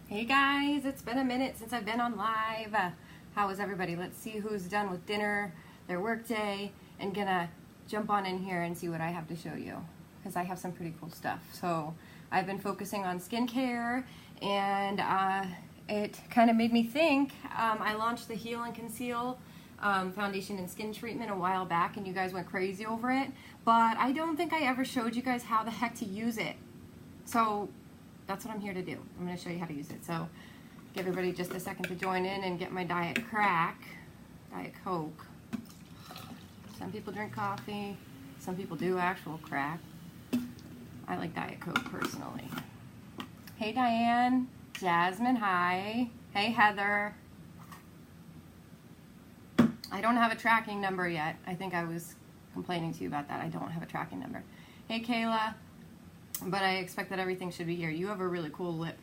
Hey guys, it's been a minute since I've been on live. How is everybody? Let's see who's done with dinner, their work day, and gonna jump on in here and see what I have to show you, because I have some pretty cool stuff. So I've been focusing on skincare, and it kind of made me think. I launched the Heal and Conceal foundation and skin treatment a while back, and you guys went crazy over it, but I don't think I ever showed you guys how the heck to use it. So that's what I'm here to do. I'm going to show you how to use it. So give everybody just a second to join in and get my Diet Coke. Some people drink coffee. Some people do actual crack. I like Diet Coke personally. Hey Diane. Jasmine, hi. Hey Heather. I don't have a tracking number yet. I think I was complaining to you about that. I don't have a tracking number. Hey Kayla. But I expect that everything should be here. You have a really cool lip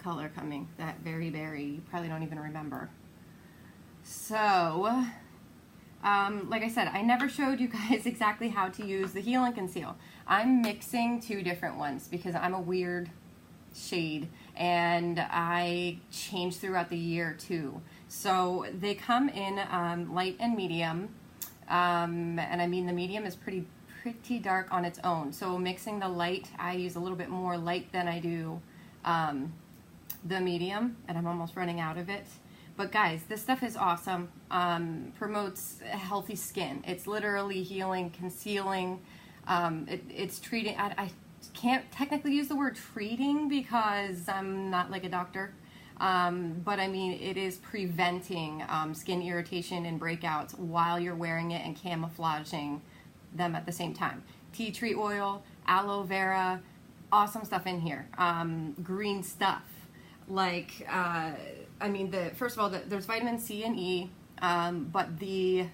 color coming. That very berry. You probably don't even remember. So, like I said, I never showed you guys exactly how to use the Heal and Conceal. I'm mixing two different ones because I'm a weird shade and I change throughout the year too. So they come in light and medium. And I mean the medium is pretty dark on its own. So mixing the light, I use a little bit more light than I do the medium, and I'm almost running out of it. But guys, this stuff is awesome. Promotes healthy skin. It's literally healing, concealing. It's treating. I can't technically use the word treating because I'm not like a doctor. But I mean, it is preventing skin irritation and breakouts while you're wearing it and camouflaging them at the same time. Tea tree oil, aloe vera, awesome stuff in here. Green stuff. Like, I mean, first of all, there's vitamin C and E, but the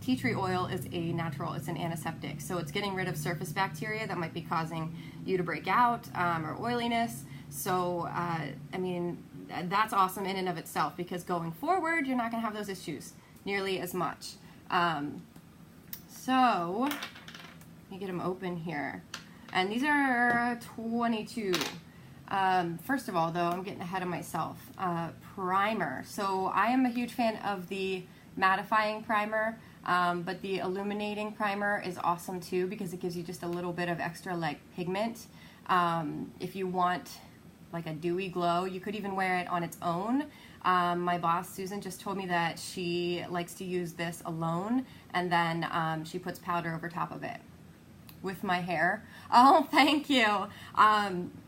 tea tree oil is a natural, it's an antiseptic. So it's getting rid of surface bacteria that might be causing you to break out or oiliness. So, I mean, that's awesome in and of itself because going forward, you're not going to have those issues nearly as much. So, let me get them open here. And these are 22. First of all, though, I'm getting ahead of myself. Primer. So, I am a huge fan of the mattifying primer, but the illuminating primer is awesome too because it gives you just a little bit of extra like pigment. If you want like a dewy glow, you could even wear it on its own. My boss Susan just told me that she likes to use this alone and then she puts powder over top of it with my hair. Oh, thank you.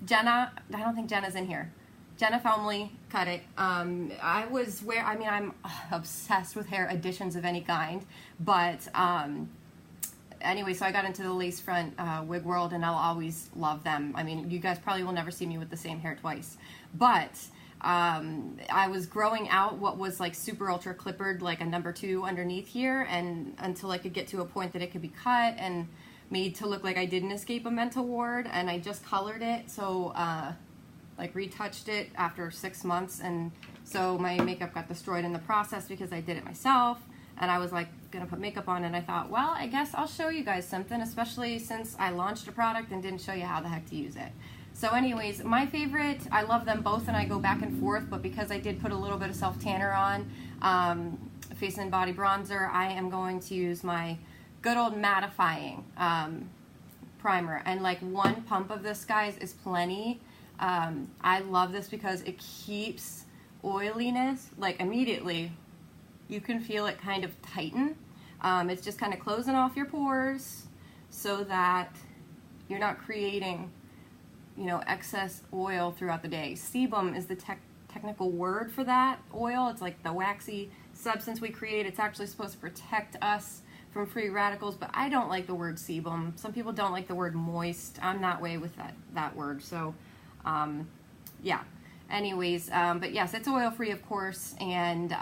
Jenna, I don't think Jenna's in here. Jenna Felmley cut it. I'm obsessed with hair additions of any kind, but anyway, so I got into the lace front wig world and I'll always love them. I mean, you guys probably will never see me with the same hair twice, but I was growing out what was like super ultra clippered, like a number 2 underneath here, and until I could get to a point that it could be cut and made to look like I didn't escape a mental ward, and I just colored it, so like retouched it after 6 months, and so my makeup got destroyed in the process because I did it myself, and I was like gonna put makeup on, and I thought, well, I guess I'll show you guys something, especially since I launched a product and didn't show you how the heck to use it. So anyways, my favorite, I love them both and I go back and forth, but because I did put a little bit of self-tanner on, face and body bronzer, I am going to use my good old mattifying primer. And like one pump of this, guys, is plenty. I love this because it keeps oiliness, like immediately, you can feel it kind of tighten. It's just kind of closing off your pores so that you're not creating excess oil throughout the day. Sebum is the technical word for that oil. It's like the waxy substance we create. It's actually supposed to protect us from free radicals, but I don't like the word sebum. Some people don't like the word moist. I'm not way with that word. So, yeah. Anyways, but yes, it's oil-free, of course, and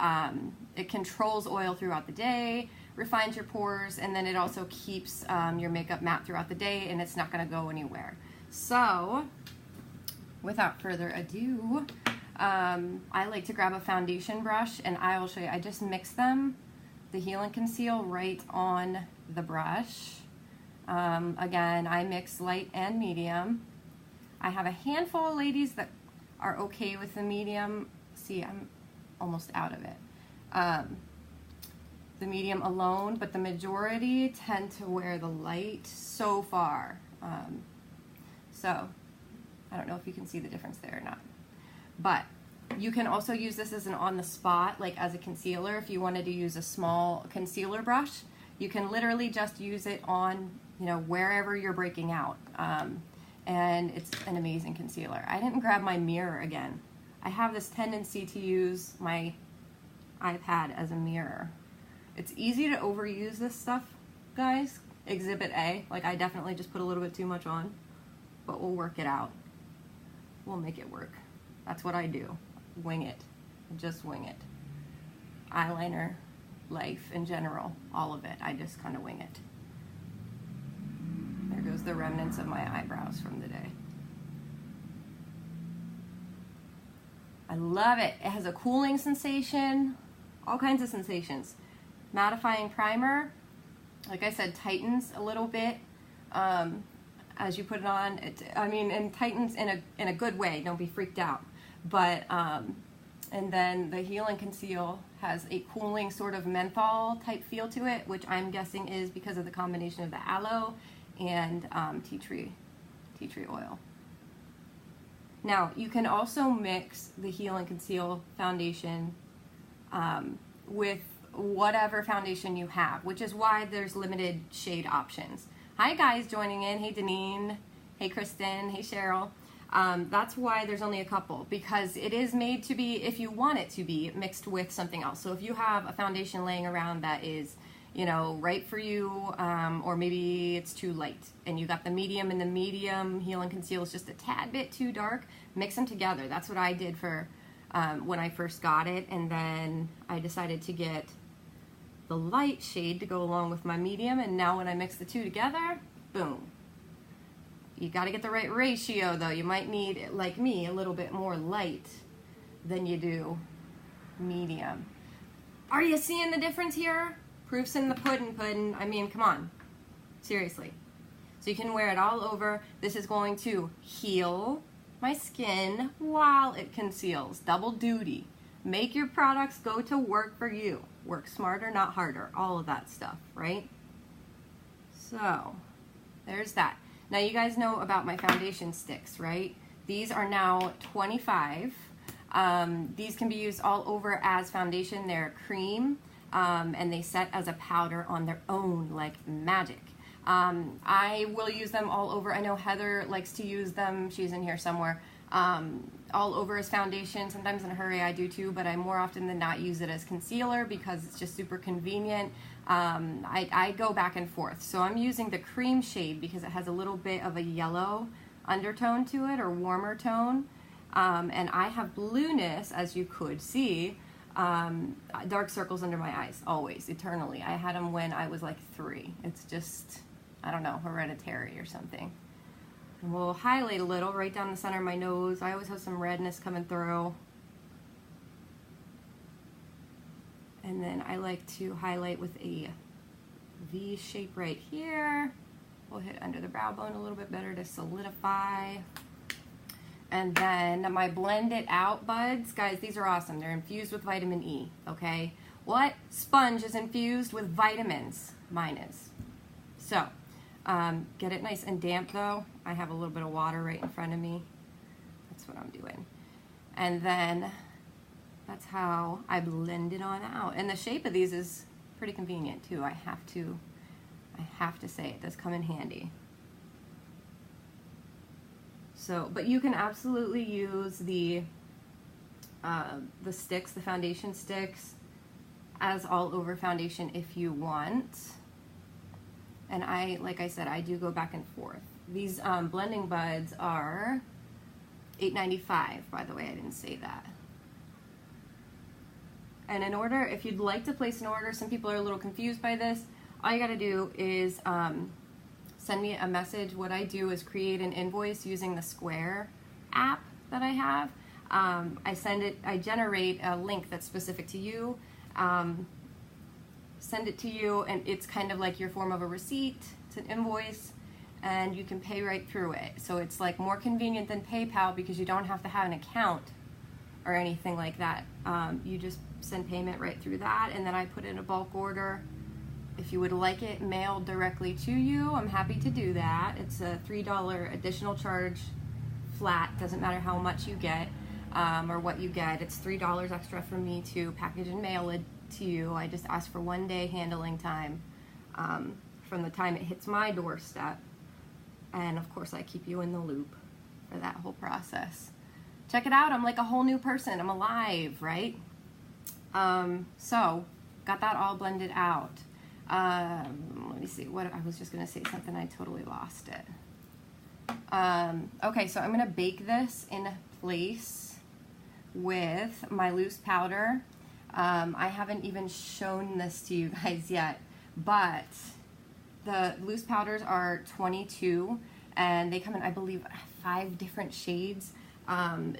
it controls oil throughout the day, refines your pores, and then it also keeps your makeup matte throughout the day, and it's not going to go anywhere. So, without further ado, I like to grab a foundation brush, and I will show you. I just mix them, the Heal and Conceal, right on the brush. Again, I mix light and medium. I have a handful of ladies that are okay with the medium. See, I'm almost out of it. The medium alone, but the majority tend to wear the light so far. So I don't know if you can see the difference there or not. But you can also use this as an on-the-spot, like as a concealer. If you wanted to use a small concealer brush, you can literally just use it on, you know, wherever you're breaking out. And it's an amazing concealer. I didn't grab my mirror again. I have this tendency to use my iPad as a mirror. It's easy to overuse this stuff, guys. Exhibit A. Like, I definitely just put a little bit too much on, but we'll work it out. We'll make it work. That's what I do. Wing it. Just wing it. Eyeliner, life in general, all of it. I just kind of wing it. There goes the remnants of my eyebrows from the day. I love it. It has a cooling sensation, all kinds of sensations. Mattifying primer, like I said, tightens a little bit as you put it on. And tightens in a good way. Don't be freaked out. But and then the Heal and Conceal has a cooling sort of menthol type feel to it, which I'm guessing is because of the combination of the aloe and tea tree oil. Now, you can also mix the Heal and Conceal foundation with whatever foundation you have, which is why there's limited shade options. Hi guys joining in. Hey Deneen. Hey Kristen. Hey Cheryl. That's why there's only a couple, because it is made to be, if you want it to be, mixed with something else. So if you have a foundation laying around that is, you know, right for you, or maybe it's too light, and you got the medium, and the medium Heal and Conceal is just a tad bit too dark, mix them together. That's what I did for when I first got it, and then I decided to get the light shade to go along with my medium, and now when I mix the two together, boom. You got to get the right ratio though. You might need, like me, a little bit more light than you do medium. Are you seeing the difference here? Proof's in the pudding. I mean, come on. Seriously. So you can wear it all over. This is going to heal my skin while it conceals. Double duty. Make your products go to work for you. Work smarter, not harder. All of that stuff, right? So, there's that. Now you guys know about my foundation sticks, right? These are now 25. These can be used all over as foundation. They're cream, and they set as a powder on their own like magic. I will use them all over. I know Heather likes to use them. She's in here somewhere. All over as foundation. Sometimes in a hurry I do too, but I more often than not use it as concealer because it's just super convenient. I go back and forth. So I'm using the cream shade because it has a little bit of a yellow undertone to it, or warmer tone. And I have blueness, as you could see, dark circles under my eyes, always, eternally. I had them when I was like 3. It's just, I don't know, hereditary or something. And we'll highlight a little right down the center of my nose. I always have some redness coming through. And then I like to highlight with a V shape right here. We'll hit under the brow bone a little bit better to solidify. And then my blend it out buds, guys, these are awesome. They're infused with vitamin E, okay? What sponge is infused with vitamins? Mine is. So, get it nice and damp though. I have a little bit of water right in front of me. That's what I'm doing. And then that's how I blend it on out. And the shape of these is pretty convenient too. I have to say it does come in handy. So, but you can absolutely use the sticks, the foundation sticks, as all over foundation if you want. And like I said, I do go back and forth. These blending buds are $8.95, by the way, I didn't say that. And in order, if you'd like to place an order, some people are a little confused by this, all you gotta do is send me a message. What I do is create an invoice using the Square app that I have. I generate a link that's specific to you, send it to you, and it's kind of like your form of a receipt. It's an invoice, and you can pay right through it. So it's like more convenient than PayPal because you don't have to have an account or anything like that. You just send payment right through that, and then I put in a bulk order. If you would like it mailed directly to you, I'm happy to do that. It's a $3 additional charge flat, doesn't matter how much you get or what you get. It's $3 extra for me to package and mail it to you. I just ask for 1 day handling time from the time it hits my doorstep. And of course I keep you in the loop for that whole process. Check it out, I'm like a whole new person. I'm alive, right? So, got that all blended out. Let me see, what I was just gonna say something, I totally lost it. Okay, so I'm gonna bake this in place with my loose powder. I haven't even shown this to you guys yet, but the loose powders are 22 and they come in, I believe, 5 different shades.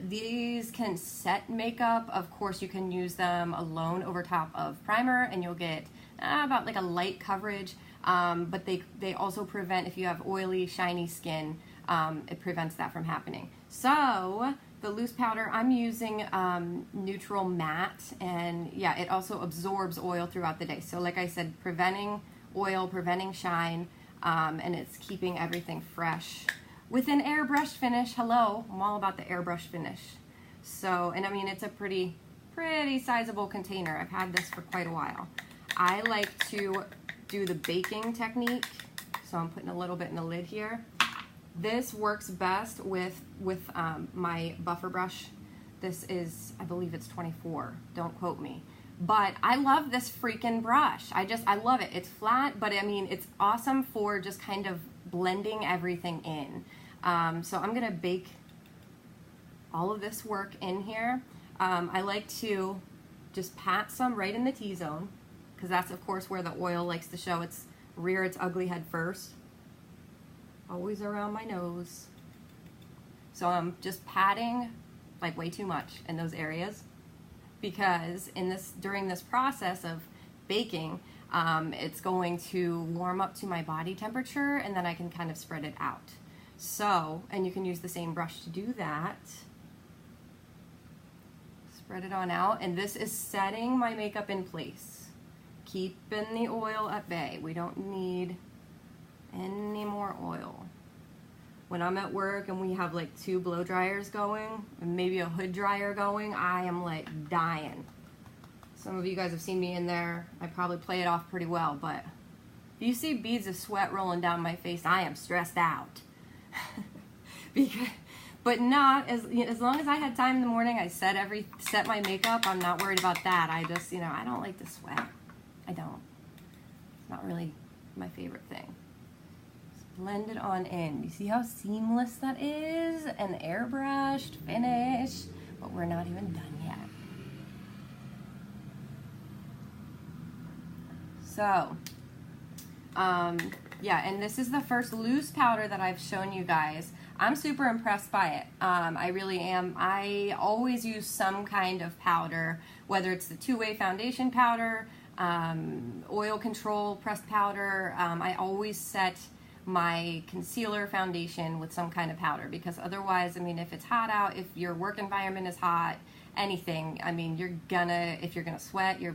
These can set makeup. Of course, you can use them alone over top of primer and you'll get about like a light coverage, but they also prevent, if you have oily, shiny skin, it prevents that from happening. So the loose powder, I'm using neutral matte, and yeah, it also absorbs oil throughout the day. So like I said, preventing oil, preventing shine, and it's keeping everything fresh with an airbrush finish. Hello, I'm all about the airbrush finish. So, and I mean, it's a pretty sizable container. I've had this for quite a while. I like to do the baking technique, so I'm putting a little bit in the lid here. This works best with my buffer brush. This is, I believe it's 24, don't quote me. But I love this freaking brush. I love it. It's flat, but I mean, it's awesome for just kind of blending everything in. So I'm gonna bake all of this work in here. I like to just pat some right in the T-zone, because that's of course where the oil likes to show rear its ugly head first. Always around my nose. So I'm just patting like way too much in those areas, because during this process of baking, it's going to warm up to my body temperature, and then I can kind of spread it out. So, and you can use the same brush to do that. Spread it on out, and this is setting my makeup in place. Keeping the oil at bay. We don't need any more oil. When I'm at work and we have like 2 blow dryers going and maybe a hood dryer going, I am like dying. Some of you guys have seen me in there. I probably play it off pretty well, but if you see beads of sweat rolling down my face, I am stressed out. But not as long as I had time in the morning, I set my makeup. I'm not worried about that. I just, I don't like to sweat. I don't. It's not really my favorite thing. Blend it on in. You see how seamless that is? An airbrushed finish, but we're not even done yet. So, yeah, and this is the first loose powder that I've shown you guys. I'm super impressed by it. I really am. I always use some kind of powder, whether it's the two-way foundation powder, oil control pressed powder. I always set my concealer foundation with some kind of powder, because otherwise, I mean, if it's hot out, if your work environment is hot, anything, I mean, if you're gonna sweat, you're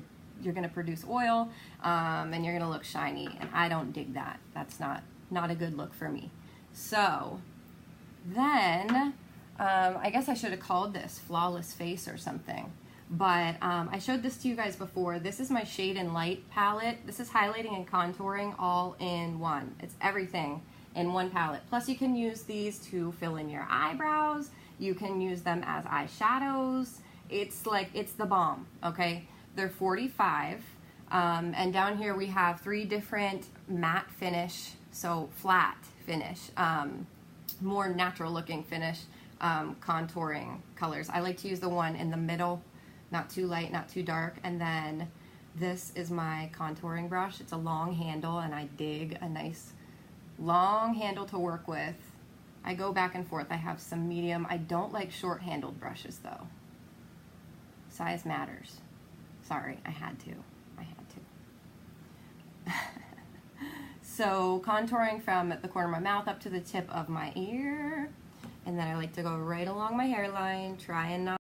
gonna produce oil, and you're gonna look shiny, and I don't dig that. That's not a good look for me. So then, I guess I should have called this Flawless Face or something. But I showed this to you guys before. This is my Shade and Light palette. This is highlighting and contouring all in one. It's everything in one palette. Plus you can use these to fill in your eyebrows. You can use them as eyeshadows. It's the bomb, okay? They're 45. And down here we have 3 different matte finish, so flat finish, more natural looking finish, contouring colors. I like to use the one in the middle. Not too light, not too dark. And then this is my contouring brush. It's a long handle, and I dig a nice long handle to work with. I go back and forth. I have some medium. I don't like short-handled brushes, though. Size matters. Sorry, I had to. So contouring from the corner of my mouth up to the tip of my ear. And then I like to go right along my hairline, try and not